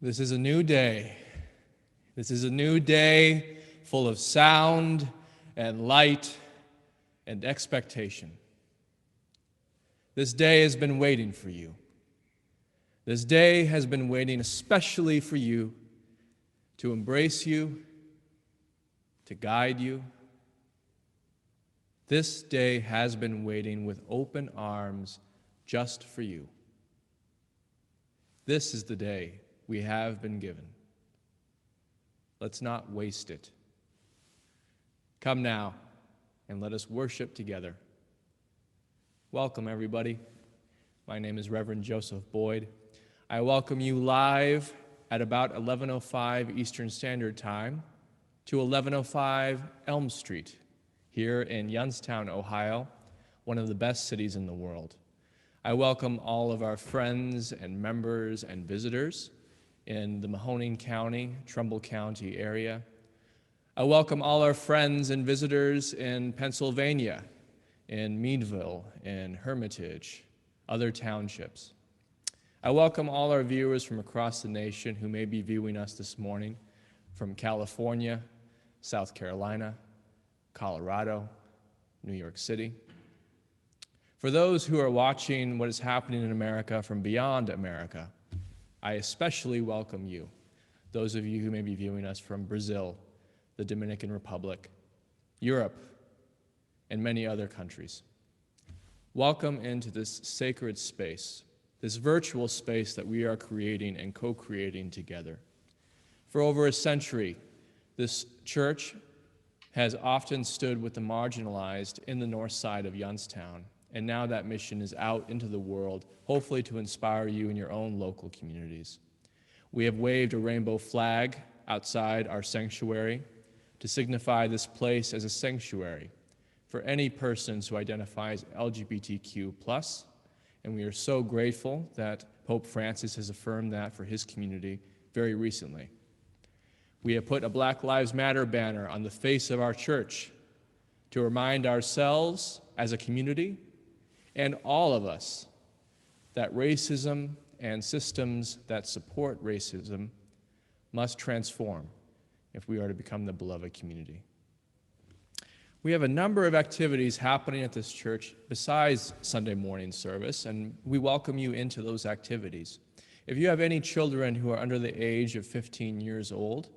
This is a new day. This is a new day full of sound and light and expectation. This day has been waiting for you. This day has been waiting especially for you, to embrace you, to guide you. This day has been waiting with open arms just for you. This is the day we have been given. Let's not waste it. Come now and let us worship together. Welcome, everybody. My name is Reverend Joseph Boyd. I welcome you live at about 11:05 Eastern Standard Time to 1105 Elm Street here in Youngstown, Ohio, one of the best cities in the world. I welcome all of our friends and members and visitors in the Mahoning County, Trumbull County area. I welcome all our friends and visitors in Pennsylvania, in Meadville, in Hermitage, other townships. I welcome all our viewers from across the nation who may be viewing us this morning from California, South Carolina, Colorado, New York City. For those who are watching what is happening in America from beyond America, I especially welcome you, those of you who may be viewing us from Brazil, the Dominican Republic, Europe, and many other countries. Welcome into this sacred space, this virtual space that we are creating and co-creating together. For over a century, this church has often stood with the marginalized in the north side of Youngstown, and now that mission is out into the world, hopefully to inspire you in your own local communities. We have waved a rainbow flag outside our sanctuary to signify this place as a sanctuary for any persons who identify as LGBTQ+, and we are so grateful that Pope Francis has affirmed that for his community very recently. We have put a Black Lives Matter banner on the face of our church to remind ourselves as a community and all of us that racism and systems that support racism must transform if we are to become the beloved community. We have a number of activities happening at this church besides Sunday morning service, and we welcome you into those activities. If you have any children who are under the age of 15 years old,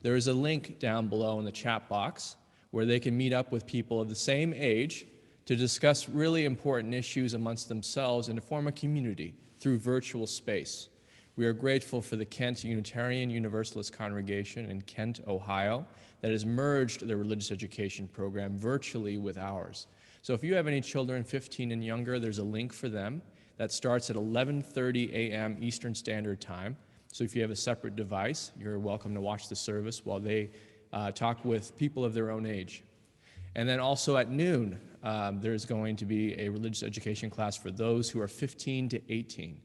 there is a link down below in the chat box where they can meet up with people of the same age to discuss really important issues amongst themselves and to form a community through virtual space. We are grateful for the Kent Unitarian Universalist congregation in Kent, Ohio, that has merged their religious education program virtually with ours. So if you have any children 15 and younger, there's a link for them that starts at 11:30 a.m. Eastern Standard Time. So if you have a separate device, you're welcome to watch the service while they talk with people of their own age. And then also at noon, there's going to be a religious education class for those who are 15 to 18,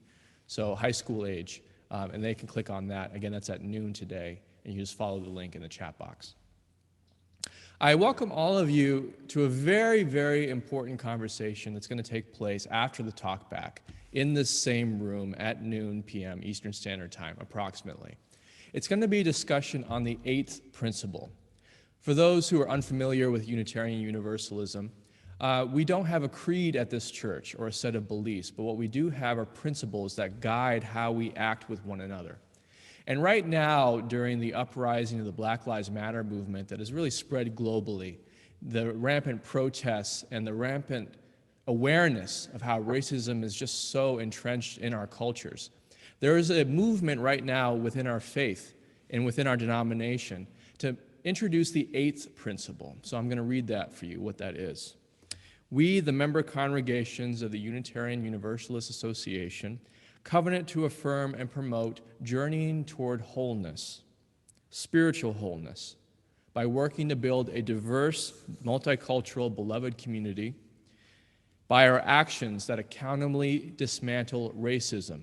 so high school age, and they can click on that. Again, that's at noon today, and you just follow the link in the chat box. I welcome all of you to a very, very important conversation that's going to take place after the talk back in this same room at noon p.m. Eastern Standard Time, approximately. It's going to be a discussion on the 8th principle. For those who are unfamiliar with Unitarian Universalism, we don't have a creed at this church or a set of beliefs, but what we do have are principles that guide how we act with one another. And right now, during the uprising of the Black Lives Matter movement that has really spread globally, the rampant protests and the rampant awareness of how racism is just so entrenched in our cultures, there is a movement right now within our faith and within our denomination to introduce the 8th principle. So I'm going to read that for you, what that is. We, the member congregations of the Unitarian Universalist Association, covenant to affirm and promote journeying toward wholeness, spiritual wholeness, by working to build a diverse, multicultural, beloved community, by our actions that accountably dismantle racism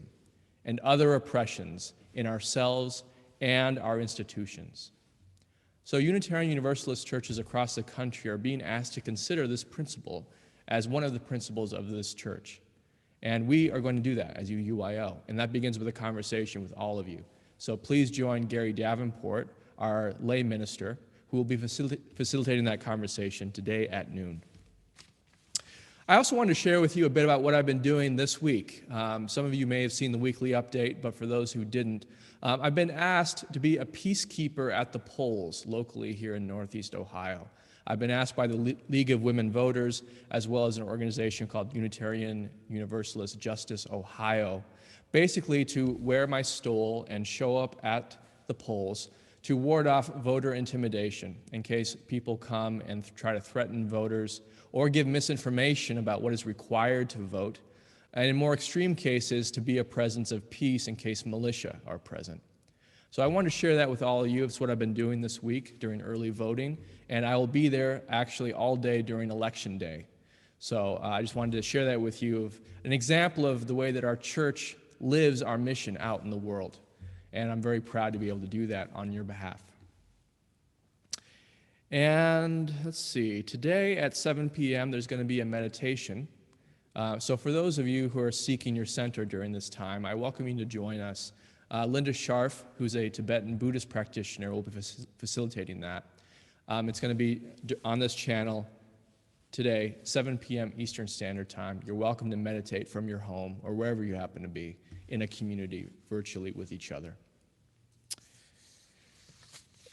and other oppressions in ourselves and our institutions. So Unitarian Universalist churches across the country are being asked to consider this principle as one of the principles of this church. And we are going to do that as UUYO, and that begins with a conversation with all of you. So please join Gary Davenport, our lay minister, who will be facilitating that conversation today at noon. I also wanted to share with you a bit about what I've been doing this week. Some of you may have seen the weekly update, but for those who didn't, I've been asked to be a peacekeeper at the polls locally here in Northeast Ohio. I've been asked by the League of Women Voters, as well as an organization called Unitarian Universalist Justice Ohio, basically to wear my stole and show up at the polls to ward off voter intimidation in case people come and try to threaten voters or give misinformation about what is required to vote, and in more extreme cases, to be a presence of peace in case militia are present. So I want to share that with all of you. It's what I've been doing this week during early voting, and I will be there actually all day during Election Day. So I just wanted to share that with you, of an example of the way that our church lives our mission out in the world. And I'm very proud to be able to do that on your behalf. And let's see, today at 7 p.m. there's going to be a meditation. So for those of you who are seeking your center during this time, I welcome you to join us. Linda Scharf, who's a Tibetan Buddhist practitioner, will be facilitating that. It's going to be on this channel today, 7 p.m. Eastern Standard Time. You're welcome to meditate from your home or wherever you happen to be in a community virtually with each other.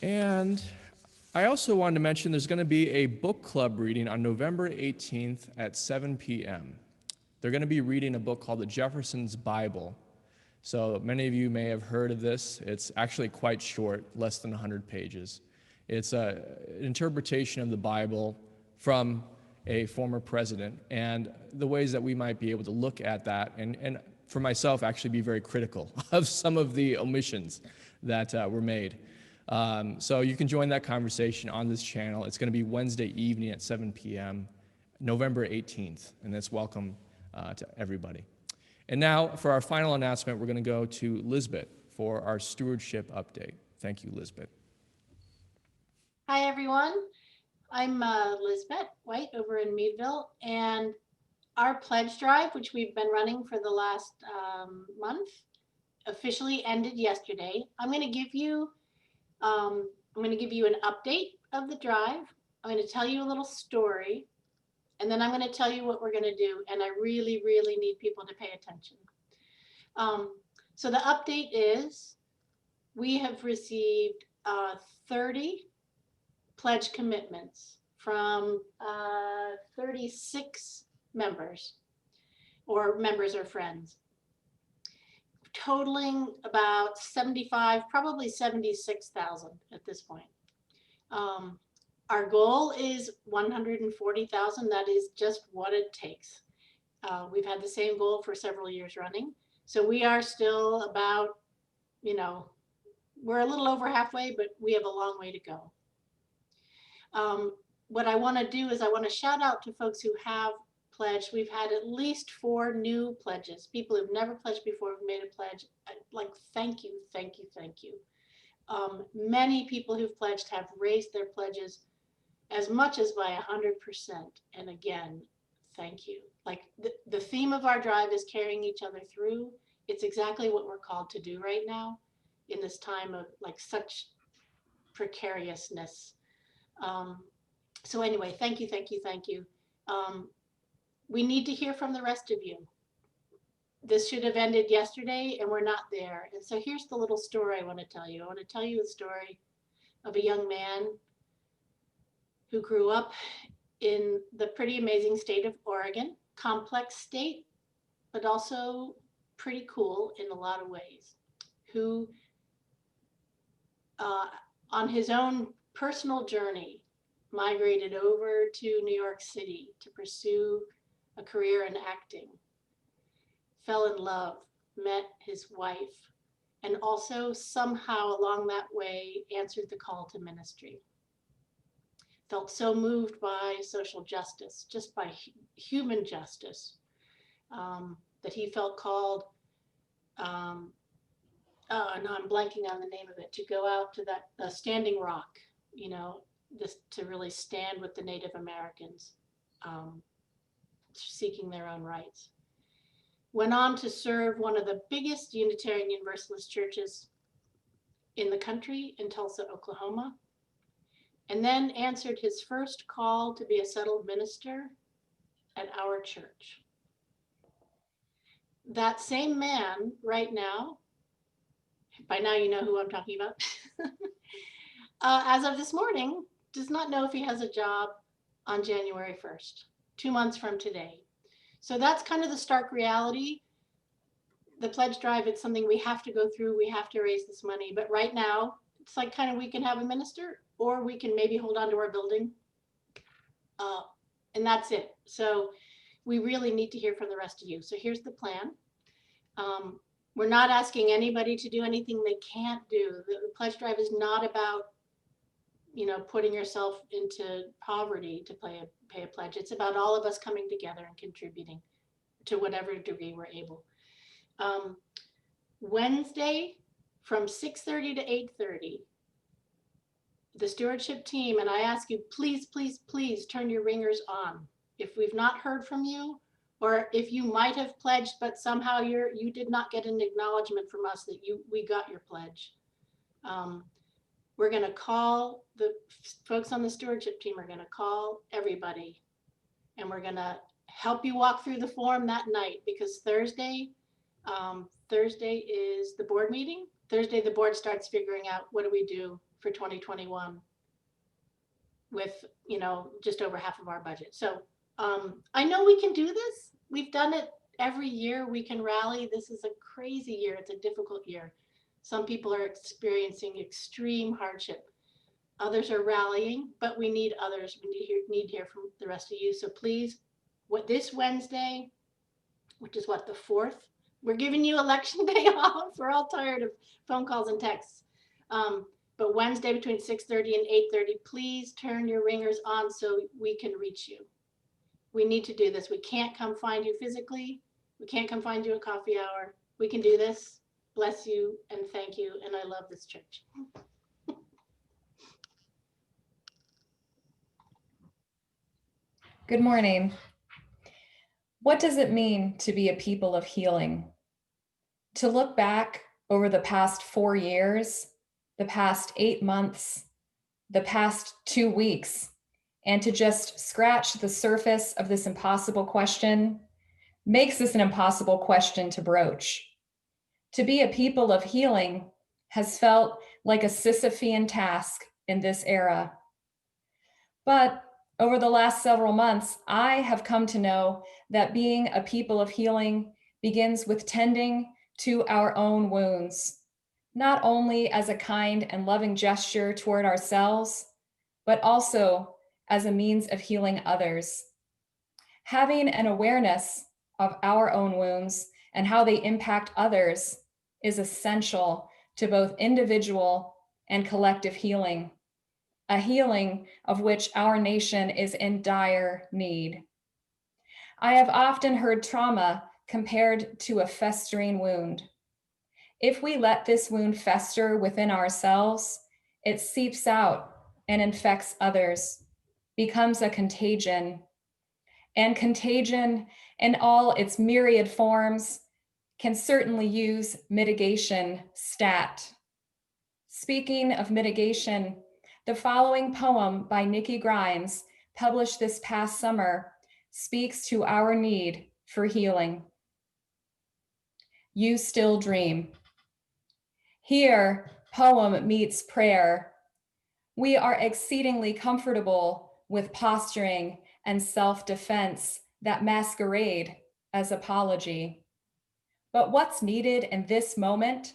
And I also wanted to mention there's going to be a book club reading on November 18th at 7 p.m. They're going to be reading a book called The Jefferson's Bible. So many of you may have heard of this. It's actually quite short, less than 100 pages. It's an interpretation of the Bible from a former president and the ways that we might be able to look at that and for myself actually be very critical of some of the omissions that were made. So you can join that conversation on this channel. It's going to be Wednesday evening at 7 p.m., November 18th, and that's welcome to everybody. And now, for our final announcement, we're going to go to Lisbeth for our stewardship update. Thank you, Lisbeth. Hi, everyone. I'm Lisbeth White over in Meadville, and our pledge drive, which we've been running for the last month, officially ended yesterday. I'm going to give you an update of the drive. I'm going to tell you a little story, and then I'm going to tell you what we're going to do, and I really, really need people to pay attention. So the update is we have received 30 pledge commitments from 36 members or friends, totaling about 75, probably 76,000 at this point. Our goal is 140,000. That is just what it takes. We've had the same goal for several years running. So we are still about, we're a little over halfway, but we have a long way to go. What I want to do is I want to shout out to folks who have pledged. We've had at least 4 new pledges. People who've never pledged before have made a pledge. Thank you, thank you, thank you. Many people who've pledged have raised their pledges as much as by 100%. And again, thank you. Like the theme of our drive is carrying each other through. It's exactly what we're called to do right now in this time of like such precariousness. So anyway, thank you, thank you, thank you. We need to hear from the rest of you. This should have ended yesterday and we're not there. And so here's the little story I want to tell you. I want to tell you a story of a young man who grew up in the pretty amazing state of Oregon, complex state, but also pretty cool in a lot of ways, who on his own personal journey migrated over to New York City to pursue a career in acting, fell in love, met his wife, and also somehow along that way answered the call to ministry. Felt so moved by social justice, just by human justice, that he felt called, no, I'm blanking on the name of it, to go out to that Standing Rock, you know, just to really stand with the Native Americans, seeking their own rights. Went on to serve one of the biggest Unitarian Universalist churches in the country in Tulsa, Oklahoma, and then answered his first call to be a settled minister at our church. That same man right now, by now you know who I'm talking about, as of this morning, does not know if he has a job on January 1st, 2 months from today. So that's kind of the stark reality. The pledge drive, it's something we have to go through. We have to raise this money. But right now, it's like kind of we can have a minister or we can maybe hold on to our building. And that's it. So we really need to hear from the rest of you. So here's the plan. We're not asking anybody to do anything they can't do. The pledge drive is not about, you know, putting yourself into poverty to pay a pledge. It's about all of us coming together and contributing to whatever degree we're able. Wednesday from 6:30 to 8:30, the stewardship team, and I ask you, please, please, please turn your ringers on. If we've not heard from you, or if you might have pledged, but somehow you did not get an acknowledgement from us that we got your pledge. We're going to call the folks on the stewardship team are going to call everybody, and we're going to help you walk through the form that night, because Thursday is the board meeting. Thursday, the board starts figuring out what do we do for 2021 with, you know, just over half of our budget. So I know we can do this. We've done it every year. We can rally. This is a crazy year. It's a difficult year. Some people are experiencing extreme hardship. Others are rallying, but we need others. We need to hear from the rest of you. So please, this Wednesday, which is what, the 4th, we're giving you election day off. We're all tired of phone calls and texts. But Wednesday between 6:30 and 8:30, please turn your ringers on so we can reach you. We need to do this. We can't come find you physically. We can't come find you at coffee hour. We can do this. Bless you and thank you. And I love this church. Good morning. What does it mean to be a people of healing? To look back over the past 4 years, the past 8 months, the past 2 weeks, and to just scratch the surface of this impossible question makes this an impossible question to broach. To be a people of healing has felt like a Sisyphean task in this era. But over the last several months, I have come to know that being a people of healing begins with tending to our own wounds, not only as a kind and loving gesture toward ourselves, but also as a means of healing others. Having an awareness of our own wounds and how they impact others is essential to both individual and collective healing, a healing of which our nation is in dire need. I have often heard trauma compared to a festering wound. If we let this wound fester within ourselves, it seeps out and infects others, becomes a contagion, and contagion in all its myriad forms can certainly use mitigation stat. Speaking of mitigation, the following poem by Nikki Grimes, published this past summer, speaks to our need for healing. You Still Dream. Here, poem meets prayer. We are exceedingly comfortable with posturing and self-defense that masquerade as apology. But what's needed in this moment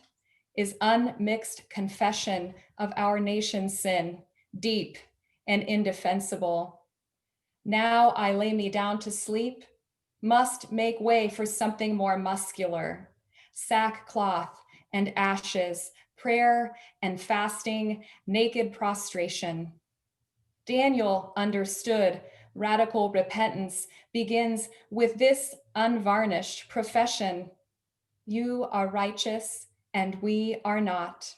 is unmixed confession of our nation's sin, deep and indefensible. Now I lay me down to sleep, must make way for something more muscular. Sackcloth and ashes, prayer and fasting, naked prostration. Daniel understood radical repentance begins with this unvarnished profession. You are righteous and we are not.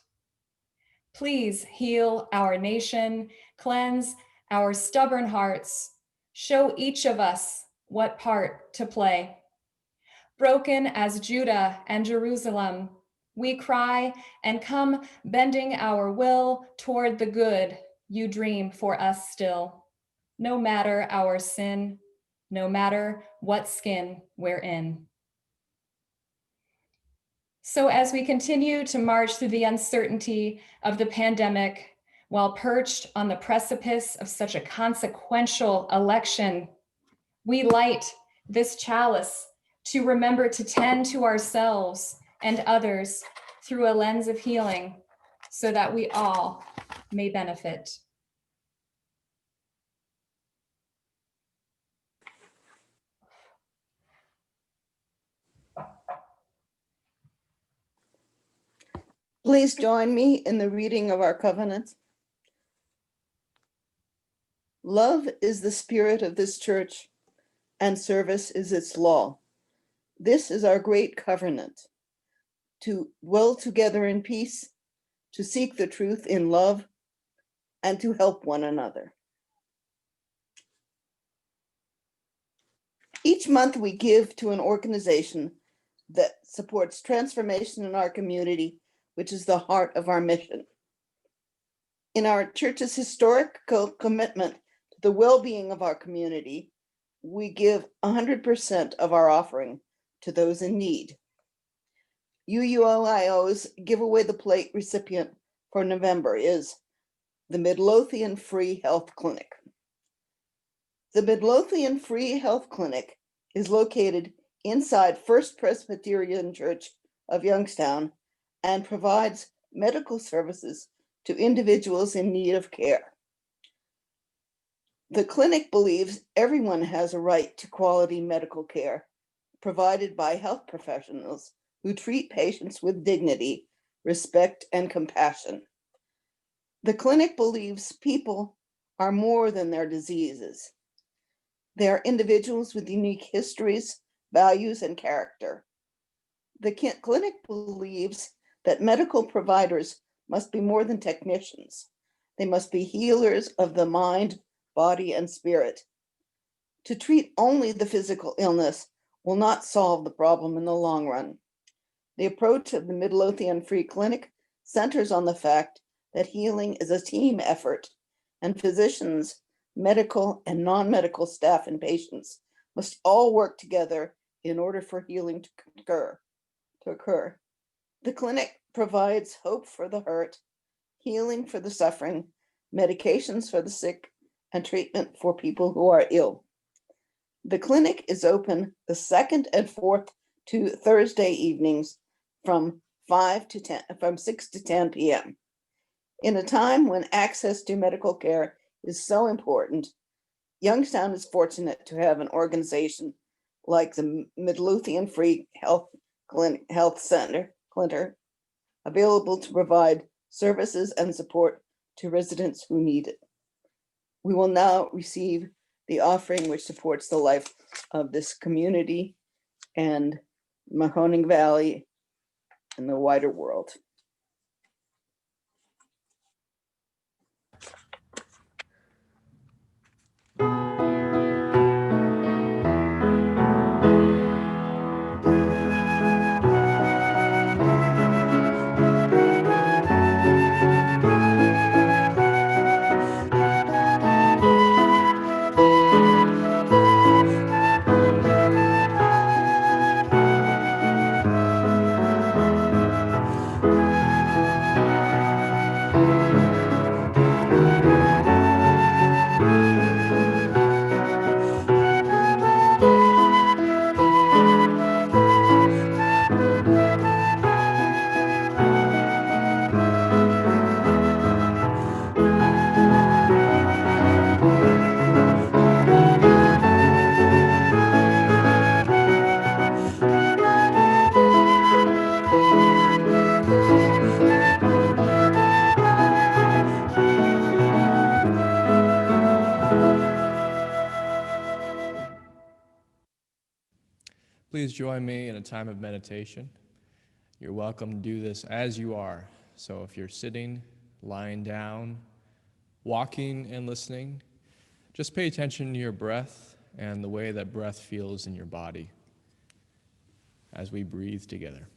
Please heal our nation, cleanse our stubborn hearts, show each of us what part to play. Broken as Judah and Jerusalem, we cry and come bending our will toward the good you dream for us still, no matter our sin, no matter what skin we're in. So as we continue to march through the uncertainty of the pandemic, while perched on the precipice of such a consequential election, we light this chalice to remember to tend to ourselves and others through a lens of healing so that we all may benefit. Please join me in the reading of our covenant. Love is the spirit of this church, and service is its law. This is our great covenant, to dwell together in peace, to seek the truth in love, and to help one another. Each month we give to an organization that supports transformation in our community, which is the heart of our mission. In our church's historical commitment to the well-being of our community, we give 100% of our offering to those in need. UUYO's Give Away the Plate recipient for November is the Midlothian Free Health Clinic. The Midlothian Free Health Clinic is located inside First Presbyterian Church of Youngstown and provides medical services to individuals in need of care. The clinic believes everyone has a right to quality medical care provided by health professionals who treat patients with dignity, respect, and compassion. The clinic believes people are more than their diseases. They are individuals with unique histories, values, and character. The clinic believes that medical providers must be more than technicians. They must be healers of the mind, body, and spirit. To treat only the physical illness will not solve the problem in the long run. The approach of the Midlothian Free Clinic centers on the fact that healing is a team effort, and physicians, medical and non-medical staff, and patients must all work together in order for healing to occur. The clinic provides hope for the hurt, healing for the suffering, medications for the sick, and treatment for people who are ill. The clinic is open the second and fourth to Thursday evenings from 6 to 10 p.m. In a time when access to medical care is so important, Youngstown is fortunate to have an organization like the Midlothian Free Health Center available to provide services and support to residents who need it. We will now receive the offering which supports the life of this community and Mahoning Valley and the wider world. Please join me in a time of meditation. You're welcome to do this as you are. So if you're sitting, lying down, walking and listening, just pay attention to your breath and the way that breath feels in your body as we breathe together.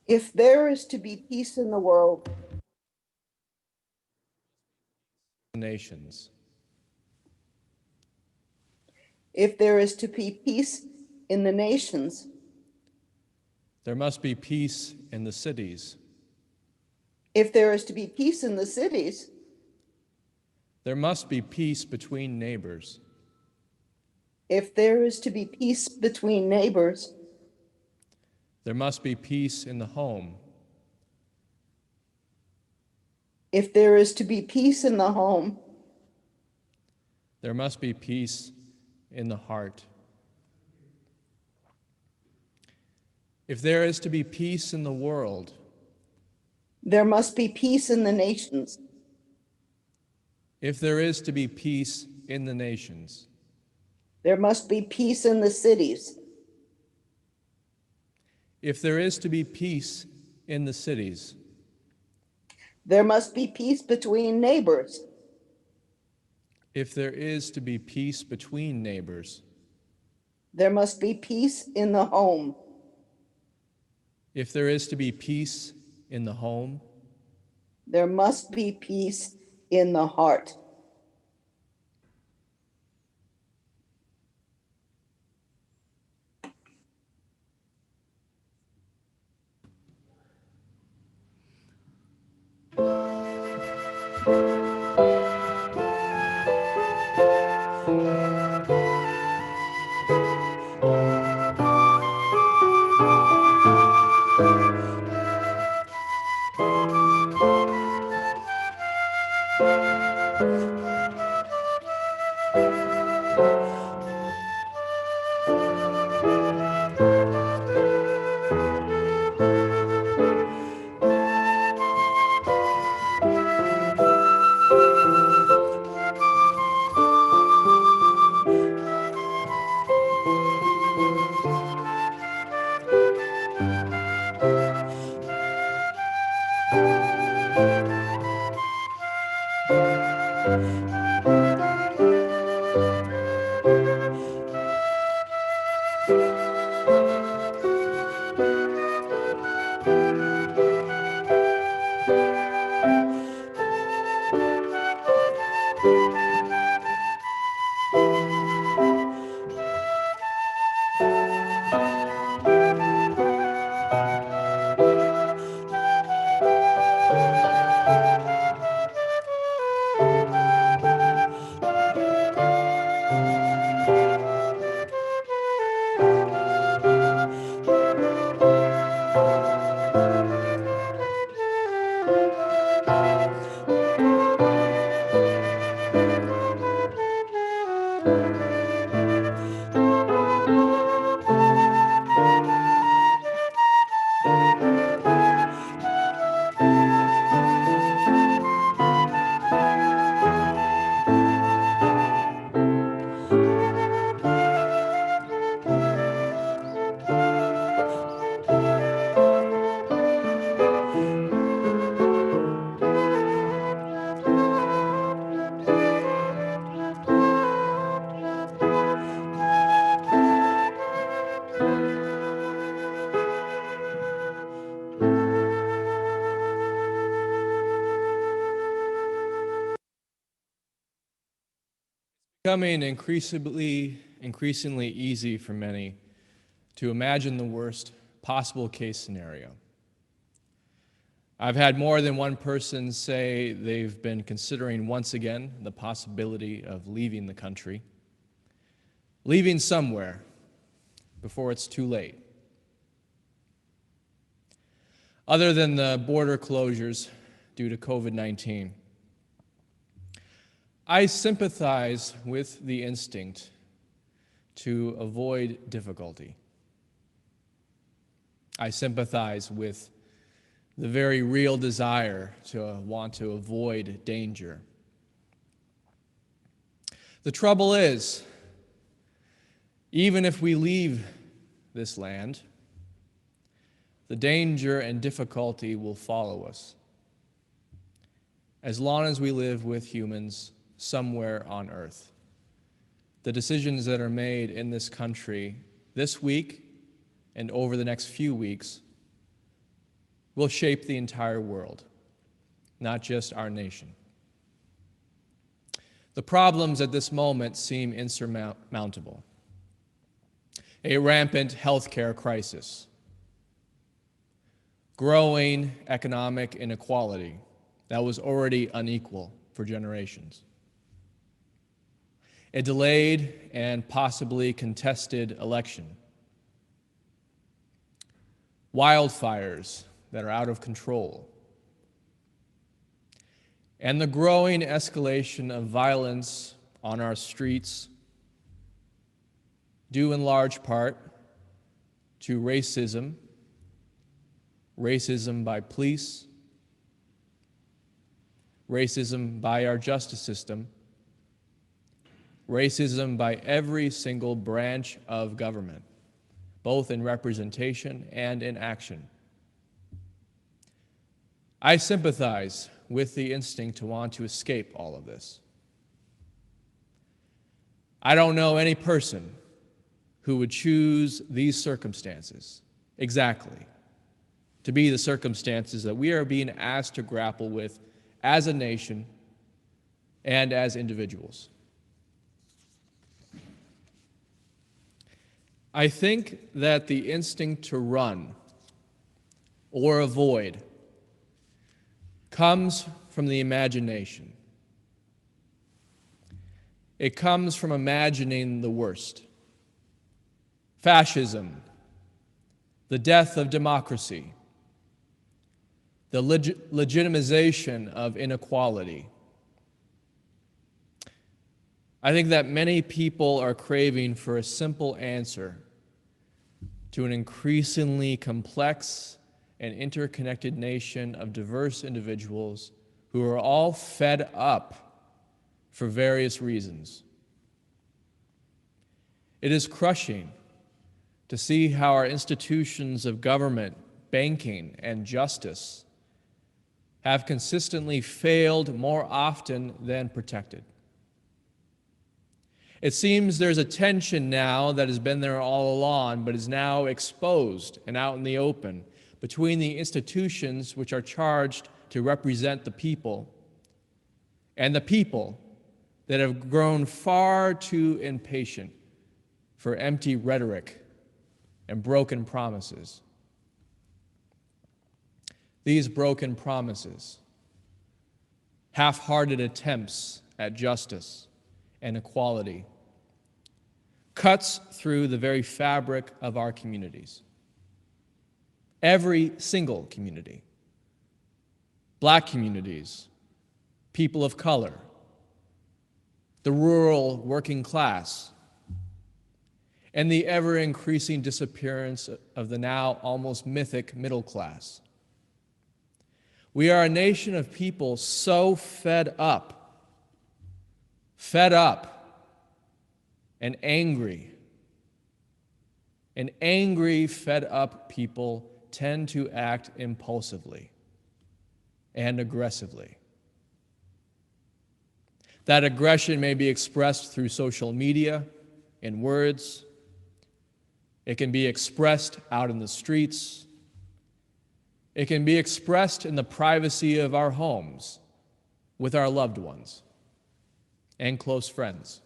If there is to be peace in the world, Nations. if there is to be peace in the nations, There must be peace in the cities. if there is to be peace in the cities, There must be peace between neighbors. if there is to be peace between neighbors, There must be peace in the home. if there is to be peace in the home, There must be peace in the heart. If there is to be peace in the world, there must be peace in the nations. if there is to be peace in the nations, There must be peace in the cities. if there is to be peace in the cities, There must be peace between neighbors. if there is to be peace between neighbors, There must be peace in the home. if there is to be peace in the home, There must be peace in the heart. Becoming increasingly easy for many to imagine the worst possible case scenario. I've had more than one person say they've been considering once again the possibility of leaving the country, leaving somewhere before it's too late. Other than the border closures due to COVID-19, I sympathize with the instinct to avoid difficulty. I sympathize with the very real desire to want to avoid danger. The trouble is, even if we leave this land, the danger and difficulty will follow us as long as we live with humans somewhere on earth. The decisions that are made in this country this week and over the next few weeks will shape the entire world, not just our nation. The problems at this moment seem insurmountable. A rampant healthcare crisis, growing economic inequality that was already unequal for generations, a delayed and possibly contested election, wildfires that are out of control, and the growing escalation of violence on our streets, due in large part to racism by police, racism by our justice system, racism by every single branch of government, both in representation and in action. I sympathize with the instinct to want to escape all of this. I don't know any person who would choose these circumstances exactly to be the circumstances that we are being asked to grapple with as a nation and as individuals. I think that the instinct to run or avoid comes from the imagination. It comes from imagining the worst. Fascism, the death of democracy, the legitimization of inequality. I think that many people are craving for a simple answer to an increasingly complex and interconnected nation of diverse individuals who are all fed up for various reasons. It is crushing to see how our institutions of government, banking, and justice have consistently failed more often than protected. It seems there's a tension now that has been there all along, but is now exposed and out in the open between the institutions which are charged to represent the people and the people that have grown far too impatient for empty rhetoric and broken promises. These broken promises, half-hearted attempts at justice and equality, cuts through the very fabric of our communities. Every single community. Black communities, people of color, the rural working class, and the ever-increasing disappearance of the now almost mythic middle class. We are a nation of people so fed up and angry. And angry, fed up people tend to act impulsively and aggressively. That aggression may be expressed through social media, in words. It can be expressed out in the streets. It can be expressed in the privacy of our homes with our loved ones and close friends.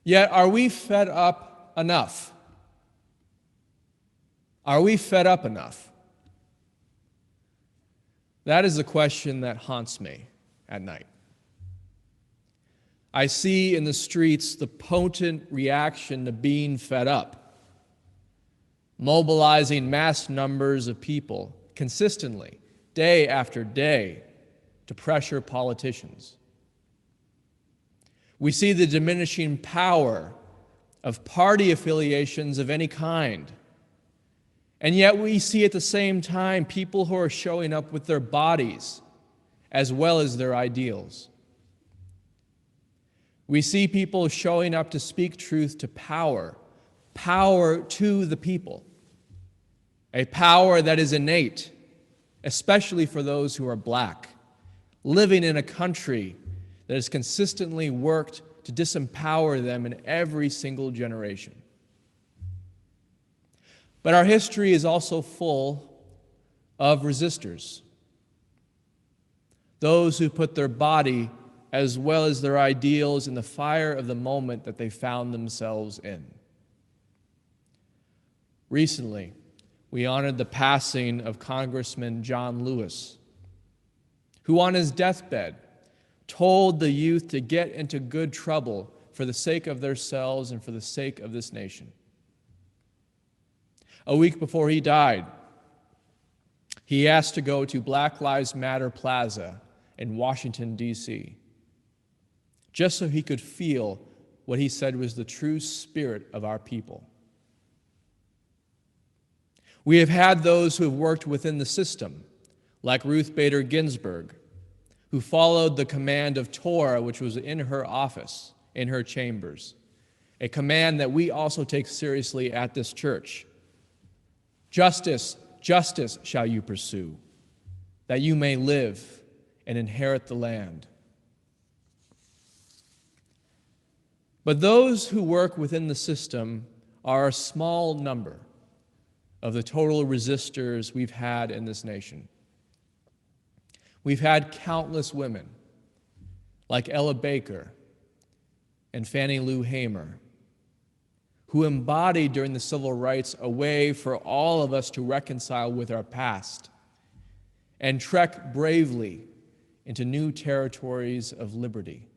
Yet, are we fed up enough? Are we fed up enough? That is the question that haunts me at night. I see in the streets the potent reaction to being fed up, mobilizing mass numbers of people consistently, day after day, to pressure politicians. We see the diminishing power of party affiliations of any kind. And yet we see at the same time people who are showing up with their bodies as well as their ideals. We see people showing up to speak truth to power, power to the people, a power that is innate, especially for those who are black, living in a country that has consistently worked to disempower them in every single generation. But our history is also full of resistors, those who put their body as well as their ideals in the fire of the moment that they found themselves in. Recently, we honored the passing of Congressman John Lewis, who on his deathbed told the youth to get into good trouble for the sake of themselves and for the sake of this nation. A week before he died, he asked to go to Black Lives Matter Plaza in Washington, D.C., just so he could feel what he said was the true spirit of our people. We have had those who have worked within the system, like Ruth Bader Ginsburg, who followed the command of Torah, which was in her office, in her chambers, a command that we also take seriously at this church. Justice, justice shall you pursue, that you may live and inherit the land. But those who work within the system are a small number of the total resistors we've had in this nation. We've had countless women like Ella Baker and Fannie Lou Hamer, who embodied during the civil rights a way for all of us to reconcile with our past and trek bravely into new territories of liberty.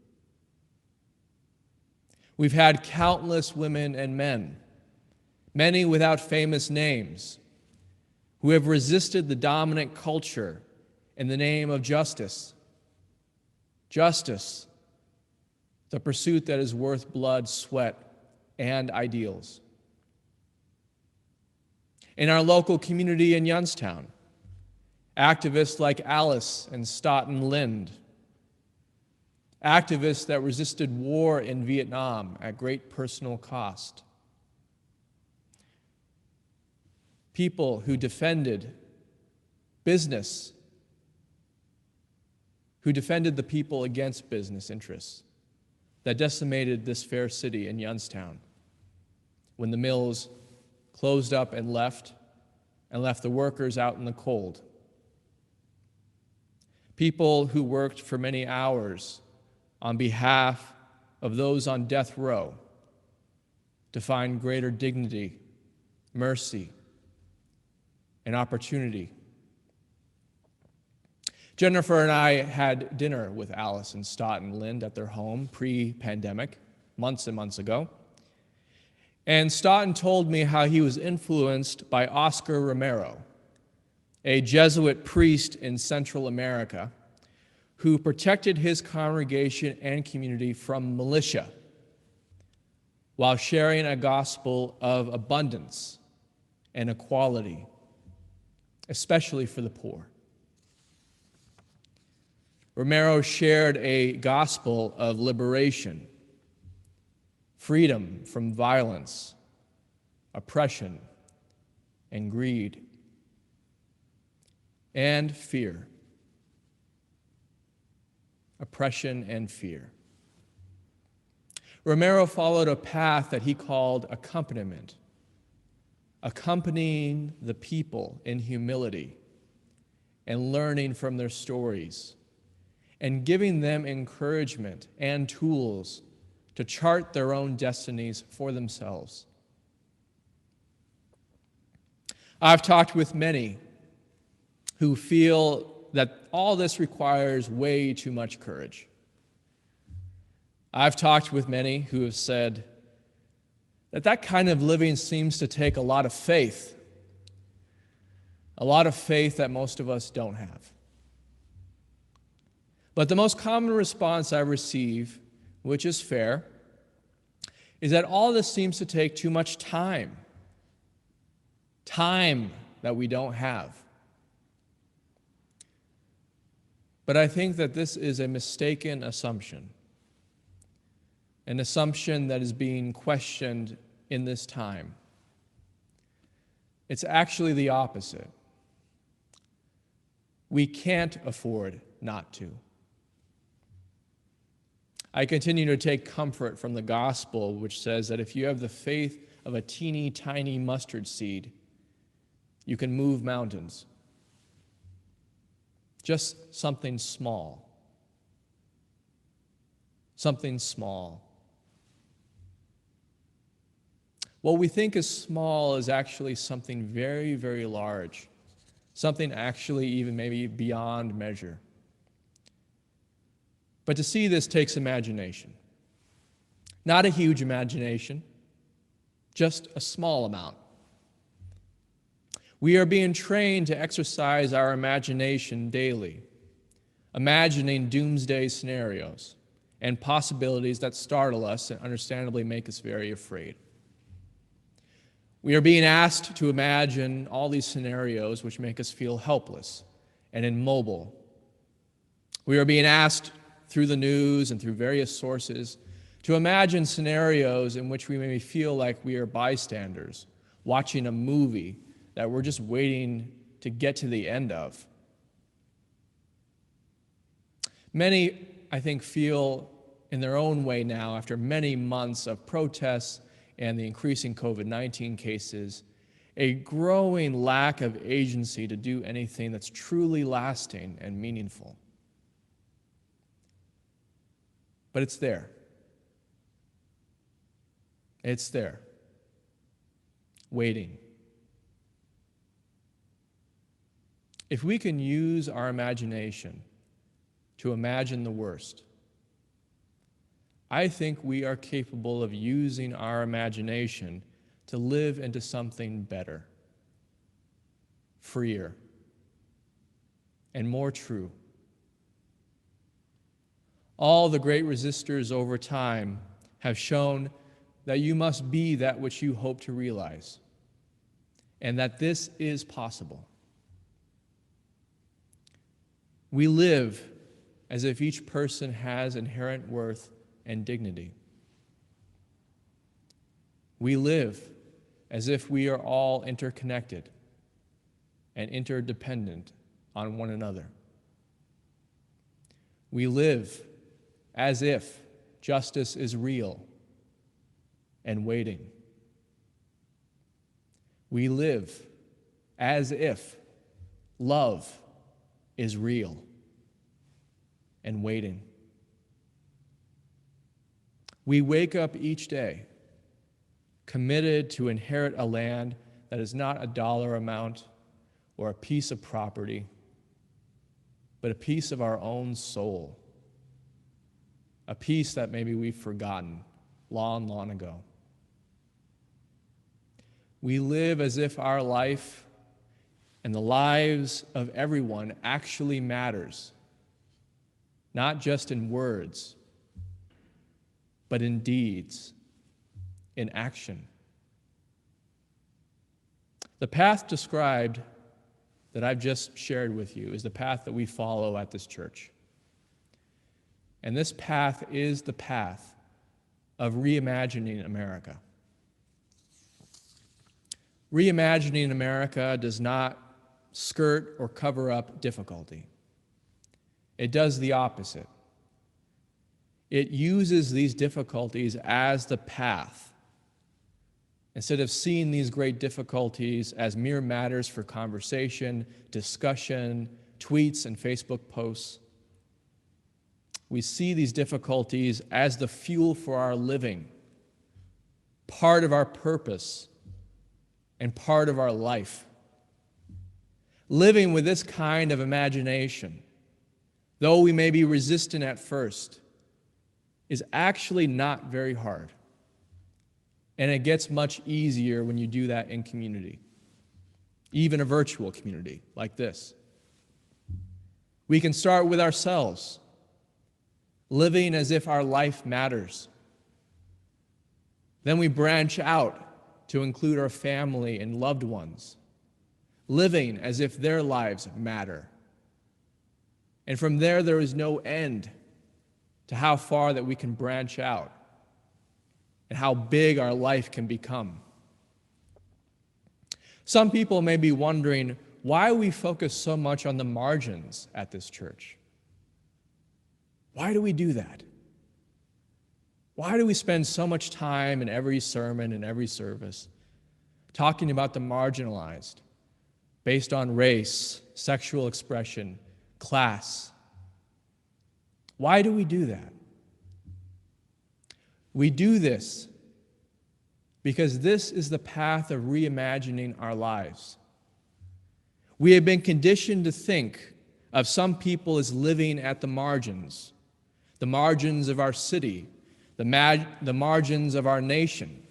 We've had countless women and men, many without famous names, who have resisted the dominant culture in the name of justice. Justice, the pursuit that is worth blood, sweat, and ideals. In our local community in Youngstown, activists like Alice and Stoughton Lind, activists that resisted war in Vietnam at great personal cost, people who defended business, who defended the people against business interests that decimated this fair city in Youngstown when the mills closed up and left the workers out in the cold. People who worked for many hours on behalf of those on death row to find greater dignity, mercy, and opportunity. Jennifer and I had dinner with Alice and Stoughton Lind at their home pre-pandemic, months and months ago. And Stoughton told me how he was influenced by Oscar Romero, a Jesuit priest in Central America who protected his congregation and community from militia while sharing a gospel of abundance and equality, especially for the poor. Romero shared a gospel of liberation, freedom from violence, oppression, and greed, and fear. Oppression and fear. Romero followed a path that he called accompaniment, accompanying the people in humility and learning from their stories and giving them encouragement and tools to chart their own destinies for themselves. I've talked with many who feel that all this requires way too much courage. I've talked with many who have said that that kind of living seems to take a lot of faith that most of us don't have. But the most common response I receive, which is fair, is that all this seems to take too much time that we don't have. But I think that this is a mistaken assumption, an assumption that is being questioned in this time. It's actually the opposite. We can't afford not to. I continue to take comfort from the gospel, which says that if you have the faith of a teeny tiny mustard seed, you can move mountains. Just something small. Something small. What we think is small is actually something very, very large. Something actually even maybe beyond measure. But to see this takes imagination. Not a huge imagination, just a small amount. We are being trained to exercise our imagination daily, imagining doomsday scenarios and possibilities that startle us and understandably make us very afraid. We are being asked to imagine all these scenarios which make us feel helpless and immobile. We are being asked through the news and through various sources to imagine scenarios in which we may feel like we are bystanders, watching a movie that we're just waiting to get to the end of. Many, I think, feel in their own way now, after many months of protests and the increasing COVID-19 cases, a growing lack of agency to do anything that's truly lasting and meaningful. But it's there. It's there, waiting. If we can use our imagination to imagine the worst, I think we are capable of using our imagination to live into something better, freer, and more true. All the great resistors over time have shown that you must be that which you hope to realize, and that this is possible. We live as if each person has inherent worth and dignity. We live as if we are all interconnected and interdependent on one another. We live as if justice is real and waiting. We live as if love is real and waiting. We wake up each day committed to inherit a land that is not a dollar amount or a piece of property, but a piece of our own soul, a piece that maybe we've forgotten long, long ago. We live as if our life and the lives of everyone actually matters, not just in words, but in deeds, in action. The path described that I've just shared with you is the path that we follow at this church. And this path is the path of reimagining America. Reimagining America does not skirt or cover up difficulty. It does the opposite. It uses these difficulties as the path. Instead of seeing these great difficulties as mere matters for conversation, discussion, tweets, and Facebook posts, We see these difficulties as the fuel for our living, part of our purpose, and part of our life. Living with this kind of imagination, though we may be resistant at first, is actually not very hard. And it gets much easier when you do that in community, even a virtual community like this. We can start with ourselves, living as if our life matters. Then we branch out to include our family and loved ones, living as if their lives matter. And from there is no end to how far that we can branch out and how big our life can become. Some people may be wondering why we focus so much on the margins at this church. Why do we do that? Why do we spend so much time in every sermon and every service talking about the marginalized based on race, sexual expression, class? Why do we do that? We do this because this is the path of reimagining our lives. We have been conditioned to think of some people as living at the margins of our city, the margins of our nation,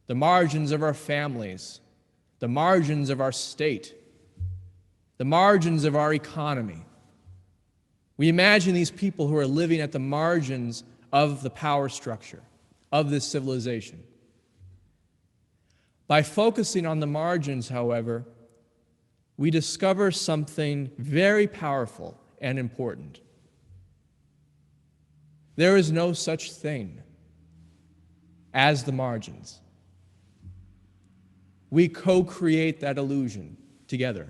the margins of our families, the margins of our state, the margins of our economy. We imagine these people who are living at the margins of the power structure of this civilization. By focusing on the margins, however, we discover something very powerful and important. There is no such thing as the margins. We co-create that illusion together.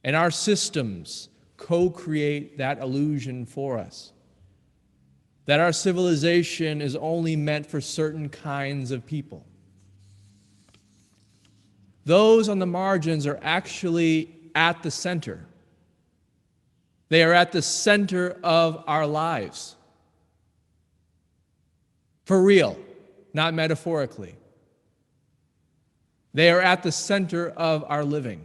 And our systems co-create that illusion for us. That our civilization is only meant for certain kinds of people. Those on the margins are actually at the center. They are at the center of our lives. For real, not metaphorically. They are at the center of our living.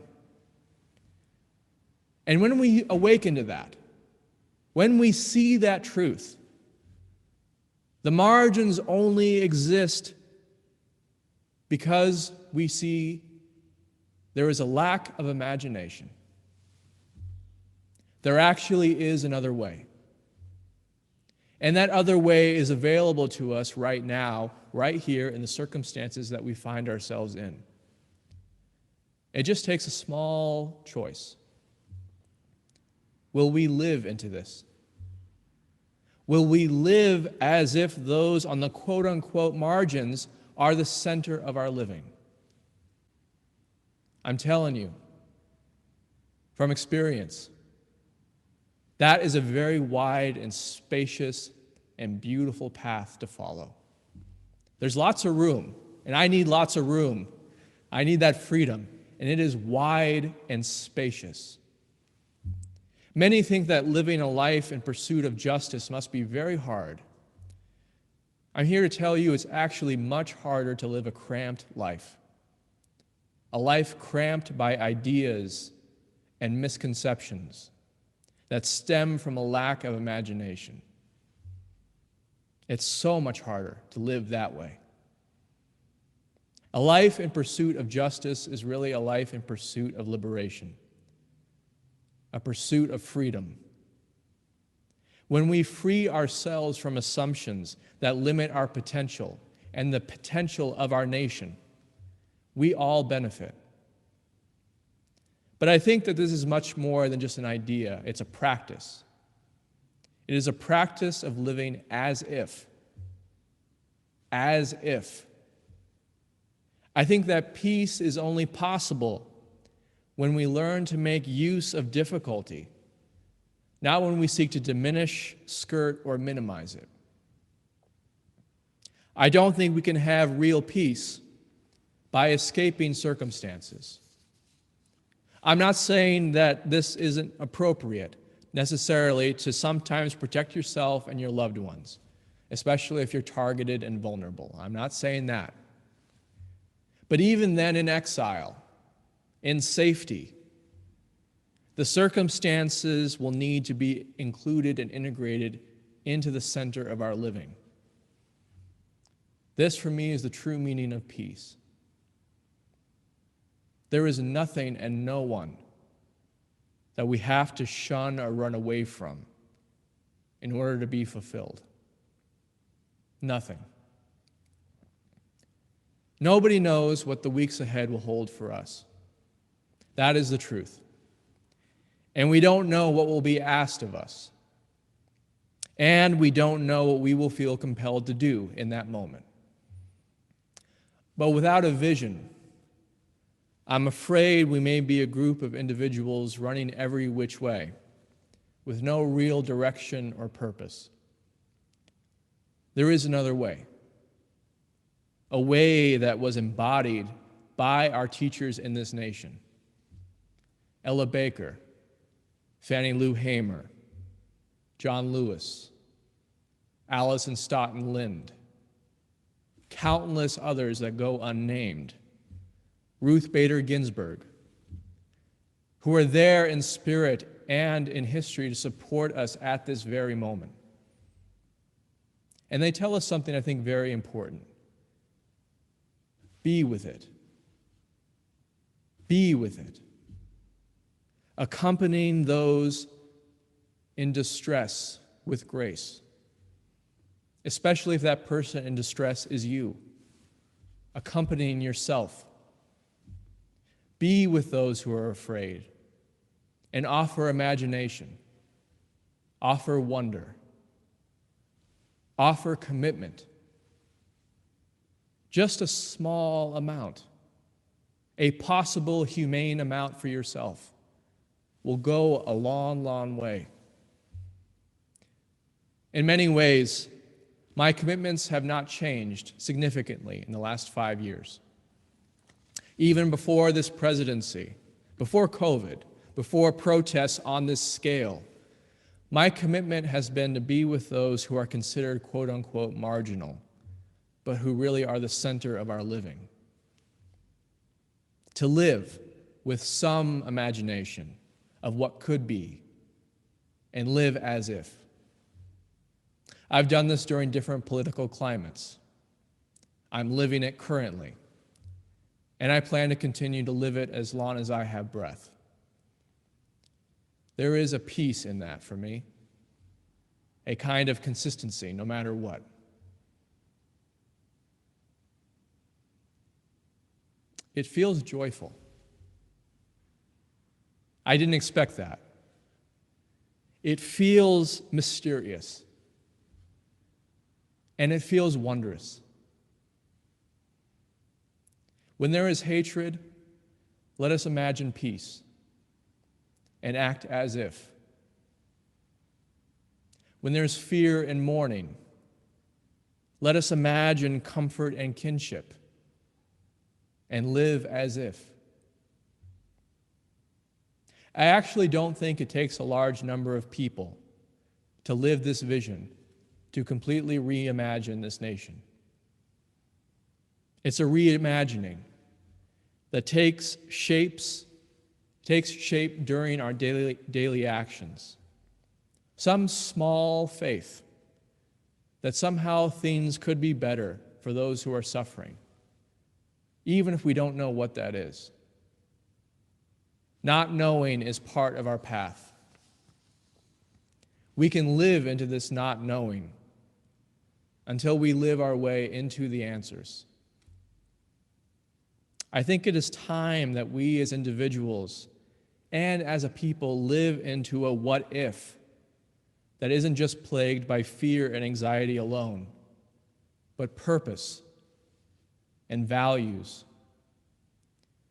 And when we awaken to that, when we see that truth, the margins only exist because we see there is a lack of imagination. There actually is another way. And that other way is available to us right now, right here in the circumstances that we find ourselves in. It just takes a small choice. Will we live into this? Will we live as if those on the quote-unquote margins are the center of our living? I'm telling you, from experience, that is a very wide and spacious and beautiful path to follow. There's lots of room, and I need lots of room. I need that freedom, and it is wide and spacious. Many think that living a life in pursuit of justice must be very hard. I'm here to tell you it's actually much harder to live a cramped life. A life cramped by ideas and misconceptions that stem from a lack of imagination. It's so much harder to live that way. A life in pursuit of justice is really a life in pursuit of liberation, a pursuit of freedom. When we free ourselves from assumptions that limit our potential and the potential of our nation, we all benefit. But I think that this is much more than just an idea. It's a practice. It is a practice of living as if. As if. I think that peace is only possible when we learn to make use of difficulty, not when we seek to diminish, skirt, or minimize it. I don't think we can have real peace by escaping circumstances. I'm not saying that this isn't appropriate necessarily to sometimes protect yourself and your loved ones, especially if you're targeted and vulnerable. I'm not saying that. But even then, in exile, in safety, the circumstances will need to be included and integrated into the center of our living. This, for me, is the true meaning of peace. There is nothing and no one that we have to shun or run away from in order to be fulfilled. Nothing. Nobody knows what the weeks ahead will hold for us. That is the truth. And we don't know what will be asked of us. And we don't know what we will feel compelled to do in that moment. But without a vision, I'm afraid we may be a group of individuals running every which way, with no real direction or purpose. There is another way, a way that was embodied by our teachers in this nation. Ella Baker, Fannie Lou Hamer, John Lewis, Allison Stoughton Lind, countless others that go unnamed, Ruth Bader Ginsburg, who are there in spirit and in history to support us at this very moment. And they tell us something I think very important. Be with it. Be with it. Accompanying those in distress with grace, especially if that person in distress is you, accompanying yourself. Be with those who are afraid and offer imagination, offer wonder, offer commitment. Just a small amount, a possible humane amount for yourself, will go a long, long way. In many ways, my commitments have not changed significantly in the last 5 years. Even before this presidency, before COVID, before protests on this scale, my commitment has been to be with those who are considered quote-unquote marginal, but who really are the center of our living. To live with some imagination of what could be and live as if. I've done this during different political climates. I'm living it currently, and I plan to continue to live it as long as I have breath. There is a peace in that for me, a kind of consistency no matter what. It feels joyful. I didn't expect that. It feels mysterious. And it feels wondrous. When there is hatred, let us imagine peace and act as if. When there's fear and mourning, let us imagine comfort and kinship and live as if. I actually don't think it takes a large number of people to live this vision, to completely reimagine this nation. It's a reimagining that takes shape during our daily actions. Some small faith that somehow things could be better for those who are suffering, even if we don't know what that is. Not knowing is part of our path. We can live into this not knowing until we live our way into the answers. I think it is time that we as individuals and as a people live into a what if that isn't just plagued by fear and anxiety alone, but purpose and values.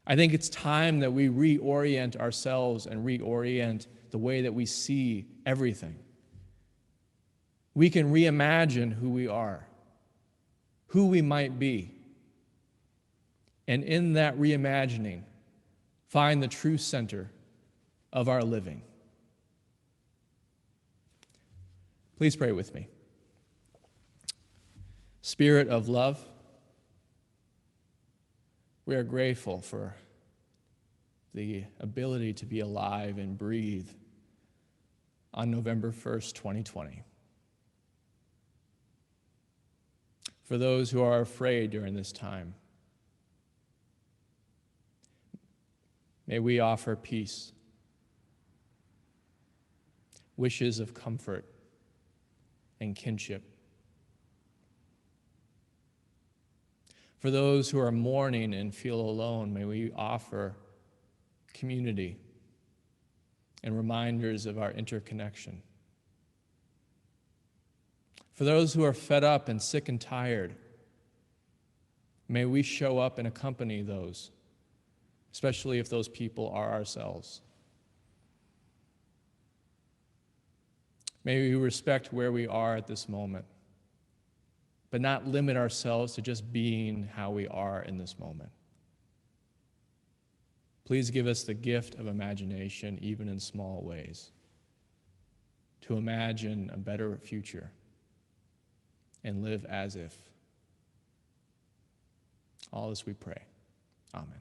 I think it's time that we reorient ourselves and reorient the way that we see everything. We can reimagine who we are, who we might be, and in that reimagining, find the true center of our living. Please pray with me. Spirit of love, we are grateful for the ability to be alive and breathe on November 1st, 2020. For those who are afraid during this time, may we offer peace, wishes of comfort and kinship. For those who are mourning and feel alone, may we offer community and reminders of our interconnection. For those who are fed up and sick and tired, may we show up and accompany those, especially if those people are ourselves. May we respect where we are at this moment, but not limit ourselves to just being how we are in this moment. Please give us the gift of imagination, even in small ways, to imagine a better future and live as if. All this we pray. Amen.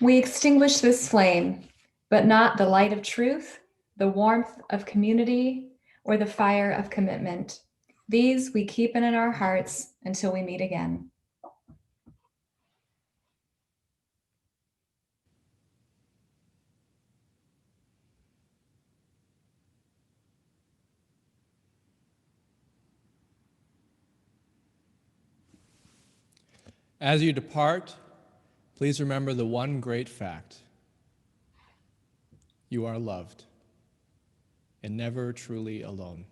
We extinguish this flame, but not the light of truth, the warmth of community, or the fire of commitment. These we keep in our hearts until we meet again. As you depart, please remember the one great fact: you are loved and never truly alone.